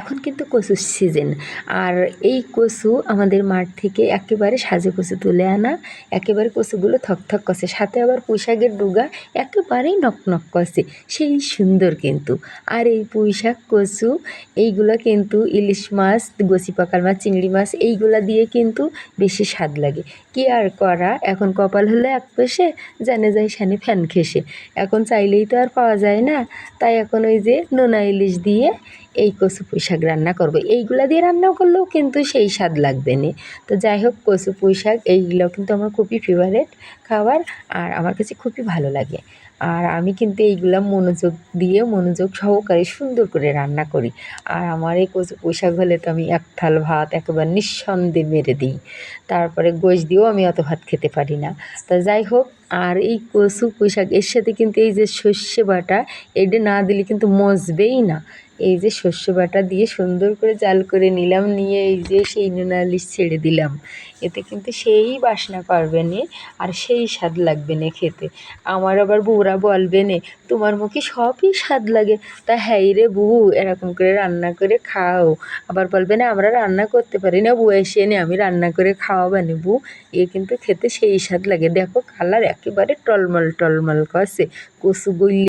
এখন কিন্তু কচুর সিজন, আর এই কচু আমাদের মাঠ থেকে একেবারে সাজে কচু তুলে আনা, একেবারে কচুগুলো থকথক করছে, সাথে আবার পুঁই শাকের ডুগা একেবারেই নকনক করছে, সেই সুন্দর কিন্তু। আর এই পুঁই শাক কচু এইগুলো কিন্তু ইলিশ মাছ, গছি পাকাল মাছ, চিংড়ি মাছ এইগুলা দিয়ে কিন্তু বেশি স্বাদ লাগে। কি আর করা, এখন কপাল হলে এক পেশে, জানে যায় সানে ফ্যান খেসে, এখন চাইলেই তো আর পাওয়া যায় না। তাই এখন ওই যে নোনা ইলিশ দিয়ে এই কচু পুঁই শাক রান্না করবো, এইগুলা দিয়ে রান্না করলেও কিন্তু সেই স্বাদ লাগবে না। তো যাই হোক, কচু পুঁই শাক এইগুলো কিন্তু আমার খুবই ফেভারেট খাবার, আর আমার কাছে খুবই ভালো লাগে। আর আমি কিন্তু এইগুলা মনোযোগ সহকারে সুন্দর করে রান্না করি। আর আমার এই কচু পুঁই শাক হলে তো আমি এক থাল ভাত একেবারে নিঃসন্দেহে মেরে দিই। তারপরে গোশ দিয়েও আমি অত ভাত খেতে পারি না। তা যাই হোক, আর এই কচু পুঁই শাক এর সাথে কিন্তু এই যে সর্ষে বাটা, এটা না দিলে কিন্তু মজবেই না। এই যে সর্ষে বাটা দিয়ে সুন্দর করে জাল করে নিলাম, নিয়ে এই যে সেই নোনা ইলিশ ছেড়ে দিলাম, এতে কিন্তু সেই বাসনা পারবে না, আর সেই স্বাদ লাগবে না খেতে। আমার আবার বউরা বলবে না, তোমার মুখে সবই স্বাদ লাগে, তা হ্যাঁ রে বউ, এরকম করে রান্না করে খাও। আবার বলবে না আমরা রান্না করতে পারি না, বউ এসে নে আমি রান্না করে খাওয়াবানি বউ, এ কিন্তু খেতে সেই স্বাদ লাগে। দেখো কালার একেবারে টলমল টলমল করছে, কচু গলি